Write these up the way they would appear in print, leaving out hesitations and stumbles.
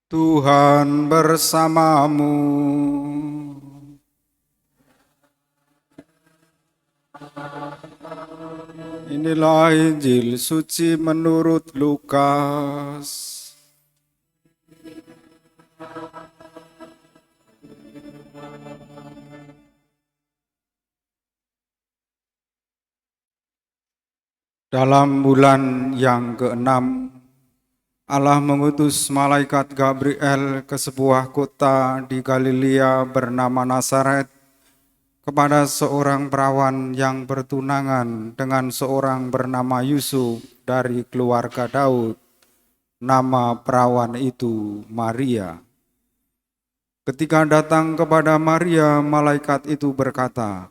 Tuhan bersamamu. Inilah Injil suci menurut Lukas. Dalam bulan yang ke-6, Allah mengutus malaikat Gabriel ke sebuah kota di Galilea bernama Nazaret kepada seorang perawan yang bertunangan dengan seorang bernama Yusuf dari keluarga Daud. Nama perawan itu Maria. Ketika datang kepada Maria, malaikat itu berkata,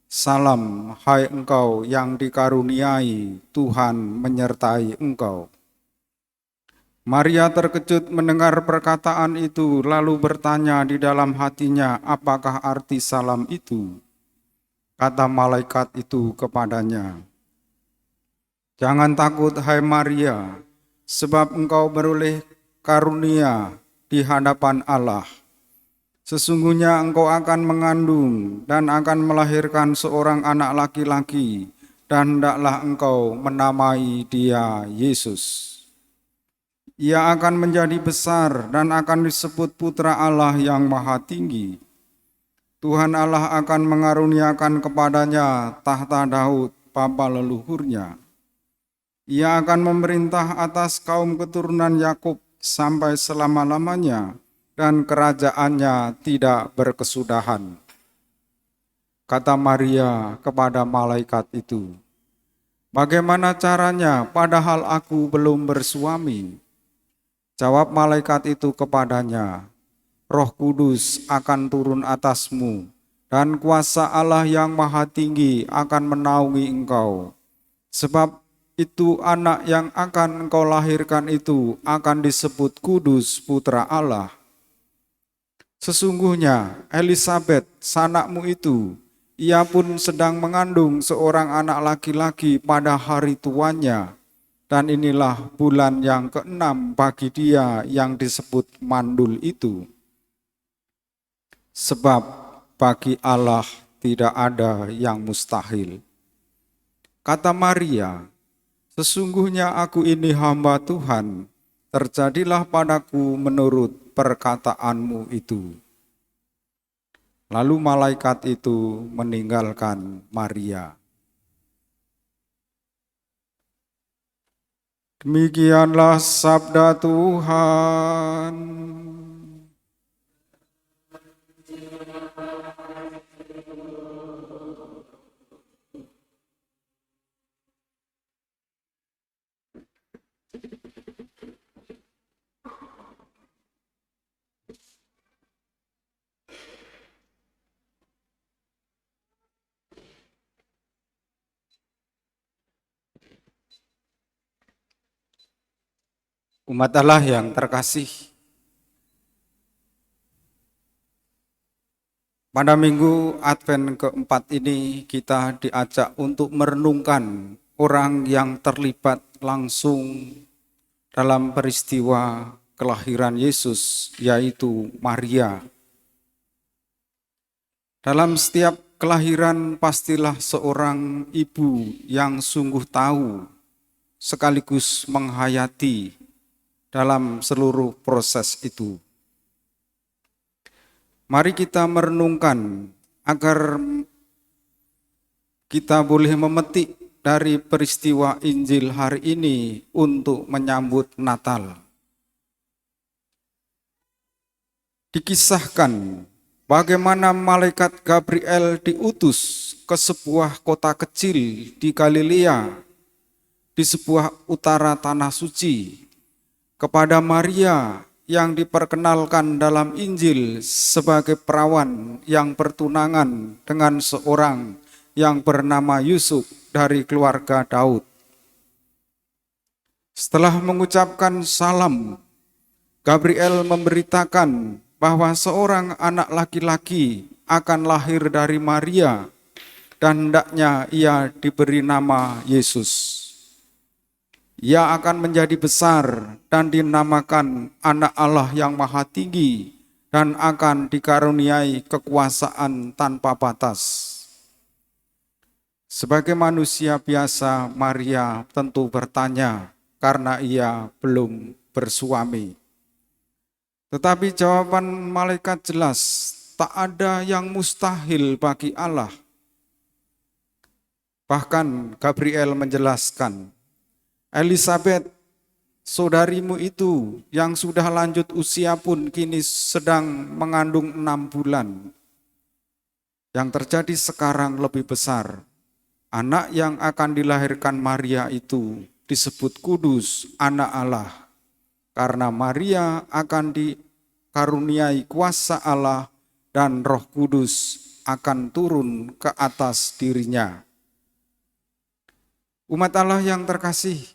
"Salam, hai engkau yang dikaruniai, Tuhan menyertai engkau." Maria terkejut mendengar perkataan itu, lalu bertanya di dalam hatinya, apakah arti salam itu? Kata malaikat itu kepadanya, "Jangan takut, hai Maria, sebab engkau beroleh karunia di hadapan Allah. Sesungguhnya engkau akan mengandung dan akan melahirkan seorang anak laki-laki, dan hendaklah engkau menamai dia Yesus. Ia akan menjadi besar dan akan disebut Putra Allah yang Maha Tinggi. Tuhan Allah akan mengaruniakan kepadanya tahta Daud, bapa leluhurnya. Ia akan memerintah atas kaum keturunan Yakub sampai selama-lamanya, dan kerajaannya tidak berkesudahan." Kata Maria kepada malaikat itu, "Bagaimana caranya, padahal aku belum bersuami?" Jawab malaikat itu kepadanya, "Roh Kudus akan turun atasmu, dan kuasa Allah yang Maha Tinggi akan menaungi engkau. Sebab itu anak yang akan engkau lahirkan itu akan disebut kudus, Putra Allah. Sesungguhnya Elisabet, sanakmu itu, ia pun sedang mengandung seorang anak laki-laki pada hari tuanya, dan inilah bulan yang ke-6 bagi dia yang disebut mandul itu. Sebab bagi Allah tidak ada yang mustahil." Kata Maria, "Sesungguhnya aku ini hamba Tuhan, terjadilah padaku menurut perkataanmu itu." Lalu malaikat itu meninggalkan Maria. Demikianlah sabda Tuhan. Umat Allah yang terkasih, pada minggu Advent keempat ini kita diajak untuk merenungkan orang yang terlibat langsung dalam peristiwa kelahiran Yesus, yaitu Maria. Dalam setiap kelahiran pastilah seorang ibu yang sungguh tahu sekaligus menghayati dalam seluruh proses itu. Mari kita merenungkan agar kita boleh memetik dari peristiwa Injil hari ini untuk menyambut Natal. Dikisahkan bagaimana malaikat Gabriel diutus ke sebuah kota kecil di Galilea, di sebuah utara tanah suci, kepada Maria yang diperkenalkan dalam Injil sebagai perawan yang bertunangan dengan seorang yang bernama Yusuf dari keluarga Daud. Setelah mengucapkan salam, Gabriel memberitakan bahwa seorang anak laki-laki akan lahir dari Maria dan hendaknya ia diberi nama Yesus. Ia akan menjadi besar dan dinamakan Anak Allah yang Maha Tinggi dan akan dikaruniai kekuasaan tanpa batas. Sebagai manusia biasa, Maria tentu bertanya karena ia belum bersuami. Tetapi jawaban malaikat jelas, tak ada yang mustahil bagi Allah. Bahkan Gabriel menjelaskan, Elisabet, saudarimu itu yang sudah lanjut usia pun kini sedang mengandung 6 bulan. Yang terjadi sekarang lebih besar. Anak yang akan dilahirkan Maria itu disebut kudus, anak Allah. Karena Maria akan dikaruniai kuasa Allah dan Roh Kudus akan turun ke atas dirinya. Umat Allah yang terkasih,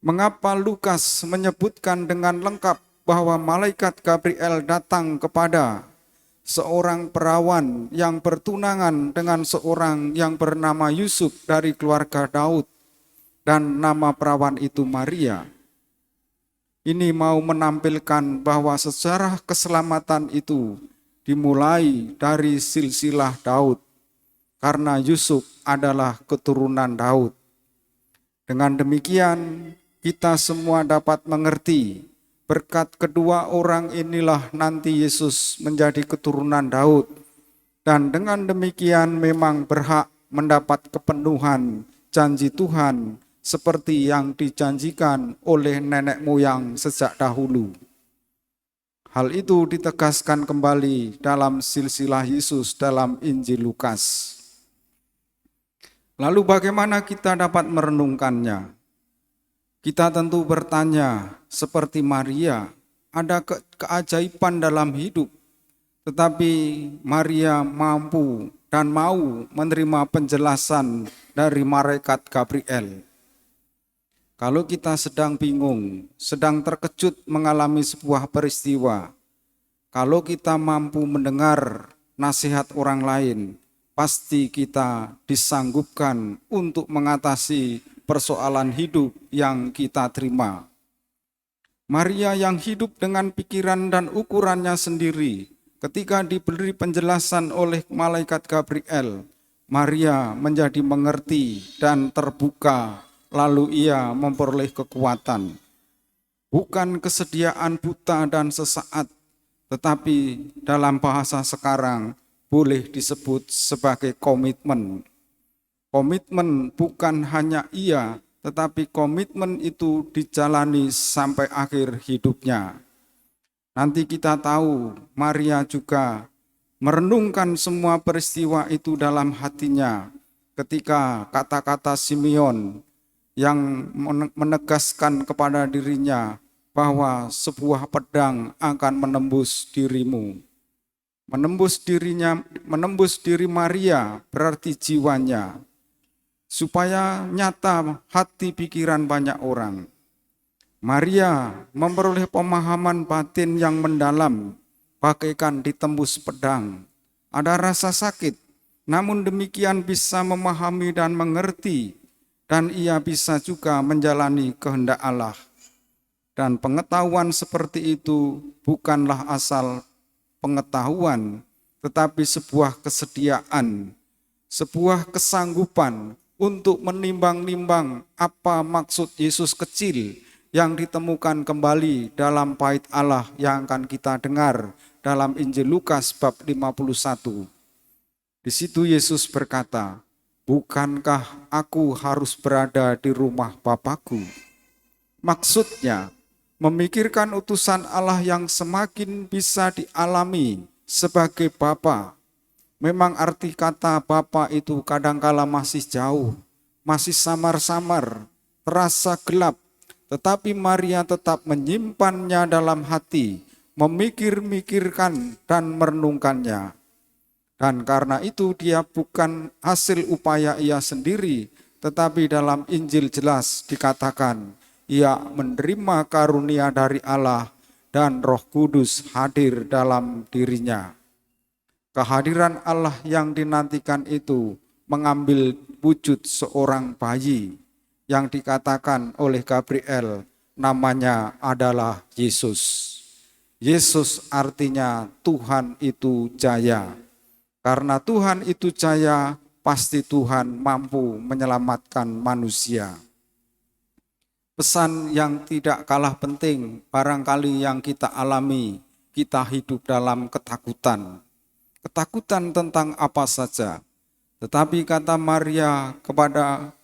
mengapa Lukas menyebutkan dengan lengkap bahwa malaikat Gabriel datang kepada seorang perawan yang bertunangan dengan seorang yang bernama Yusuf dari keluarga Daud, dan nama perawan itu Maria. Ini mau menampilkan bahwa sejarah keselamatan itu dimulai dari silsilah Daud, karena Yusuf adalah keturunan Daud. Dengan demikian, kita semua dapat mengerti berkat kedua orang inilah nanti Yesus menjadi keturunan Daud, dan dengan demikian memang berhak mendapat kepenuhan janji Tuhan seperti yang dijanjikan oleh nenek moyang sejak dahulu. Hal itu ditegaskan kembali dalam silsilah Yesus dalam Injil Lukas. Lalu bagaimana kita dapat merenungkannya? Kita tentu bertanya, seperti Maria, ada keajaiban dalam hidup, tetapi Maria mampu dan mau menerima penjelasan dari malaikat Gabriel. Kalau kita sedang bingung, sedang terkejut mengalami sebuah peristiwa, kalau kita mampu mendengar nasihat orang lain, pasti kita disanggupkan untuk mengatasi persoalan hidup yang kita terima. Maria yang hidup dengan pikiran dan ukurannya sendiri, ketika diberi penjelasan oleh malaikat Gabriel, Maria menjadi mengerti dan terbuka, lalu ia memperoleh kekuatan. Bukan kesediaan buta dan sesaat, tetapi dalam bahasa sekarang boleh disebut sebagai komitmen. Komitmen bukan hanya ia, tetapi komitmen itu dijalani sampai akhir hidupnya. Nanti kita tahu Maria juga merenungkan semua peristiwa itu dalam hatinya ketika kata-kata Simeon yang menegaskan kepada dirinya bahwa sebuah pedang akan menembus dirimu. Menembus diri Maria berarti jiwanya, supaya nyata hati pikiran banyak orang. Maria memperoleh pemahaman batin yang mendalam, bagaikan ditembus pedang. Ada rasa sakit, namun demikian bisa memahami dan mengerti, dan ia bisa juga menjalani kehendak Allah. Dan pengetahuan seperti itu bukanlah asal pengetahuan, tetapi sebuah kesediaan, sebuah kesanggupan untuk menimbang-nimbang apa maksud Yesus kecil yang ditemukan kembali dalam bait Allah yang akan kita dengar dalam Injil Lukas bab 51. Di situ Yesus berkata, "Bukankah aku harus berada di rumah Bapakku?" Maksudnya, memikirkan utusan Allah yang semakin bisa dialami sebagai Bapa. Memang arti kata Bapa itu kadangkala masih jauh, masih samar-samar, terasa gelap, tetapi Maria tetap menyimpannya dalam hati, memikir-mikirkan dan merenungkannya. Dan karena itu dia bukan hasil upaya ia sendiri, tetapi dalam Injil jelas dikatakan, ia menerima karunia dari Allah dan Roh Kudus hadir dalam dirinya. Kehadiran Allah yang dinantikan itu mengambil wujud seorang bayi. yang dikatakan oleh Gabriel namanya adalah Yesus. Yesus artinya Tuhan itu jaya. Karena Tuhan itu jaya, pasti Tuhan mampu menyelamatkan manusia. Pesan yang tidak kalah penting, barangkali yang kita alami, kita hidup dalam ketakutan. Ketakutan tentang apa saja. Tetapi kata Maria kepada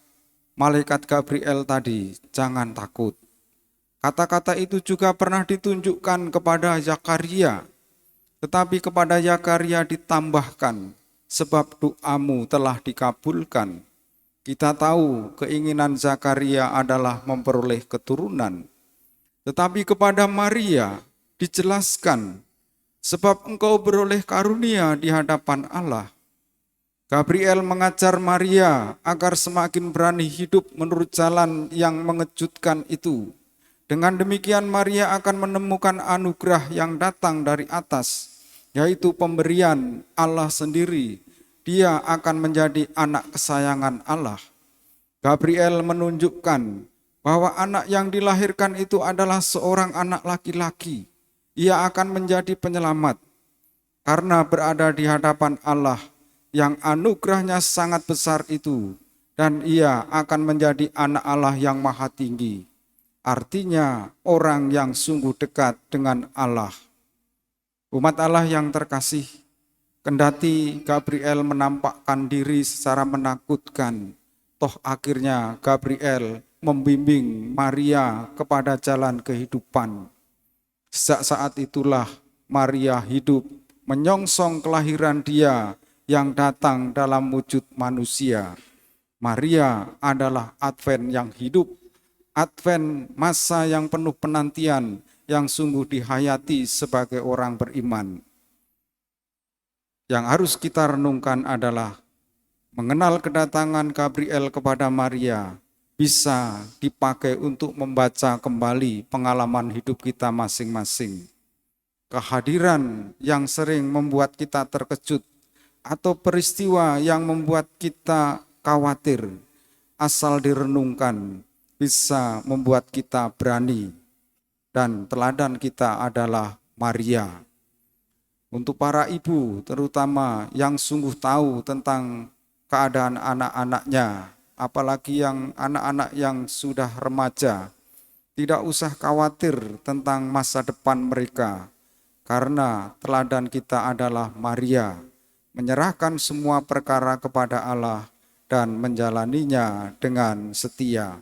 malaikat Gabriel tadi, jangan takut. Kata-kata itu juga pernah ditunjukkan kepada Zakaria. Tetapi kepada Zakaria ditambahkan, sebab doamu telah dikabulkan. Kita tahu keinginan Zakaria adalah memperoleh keturunan. Tetapi kepada Maria dijelaskan, sebab engkau beroleh karunia di hadapan Allah. Gabriel mengajar Maria agar semakin berani hidup menurut jalan yang mengejutkan itu. Dengan demikian Maria akan menemukan anugerah yang datang dari atas, yaitu pemberian Allah sendiri. Dia akan menjadi anak kesayangan Allah. Gabriel menunjukkan bahwa anak yang dilahirkan itu adalah seorang anak laki-laki. Ia akan menjadi penyelamat karena berada di hadapan Allah yang anugerahnya sangat besar itu, dan ia akan menjadi anak Allah yang maha tinggi. Artinya orang yang sungguh dekat dengan Allah. Umat Allah yang terkasih, kendati Gabriel menampakkan diri secara menakutkan, toh akhirnya Gabriel membimbing Maria kepada jalan kehidupan. Sejak saat itulah Maria hidup menyongsong kelahiran Dia yang datang dalam wujud manusia. Maria adalah Advent yang hidup, Advent masa yang penuh penantian, yang sungguh dihayati sebagai orang beriman. Yang harus kita renungkan adalah mengenal kedatangan Gabriel kepada Maria bisa dipakai untuk membaca kembali pengalaman hidup kita masing-masing. Kehadiran yang sering membuat kita terkejut atau peristiwa yang membuat kita khawatir, asal direnungkan bisa membuat kita berani, dan teladan kita adalah Maria. Untuk para ibu terutama yang sungguh tahu tentang keadaan anak-anaknya, apalagi yang anak-anak yang sudah remaja, tidak usah khawatir tentang masa depan mereka, karena teladan kita adalah Maria, menyerahkan semua perkara kepada Allah dan menjalaninya dengan setia.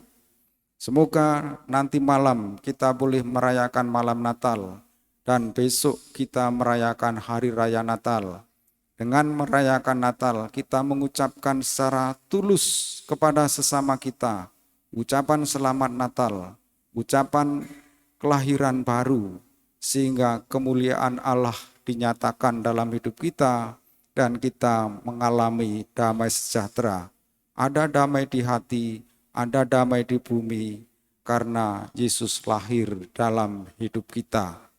Semoga nanti malam kita boleh merayakan malam Natal dan besok kita merayakan hari raya Natal. Dengan merayakan Natal kita mengucapkan secara tulus kepada sesama kita ucapan selamat Natal, ucapan kelahiran baru, sehingga kemuliaan Allah dinyatakan dalam hidup kita dan kita mengalami damai sejahtera. Ada damai di hati, ada damai di bumi, karena Yesus lahir dalam hidup kita.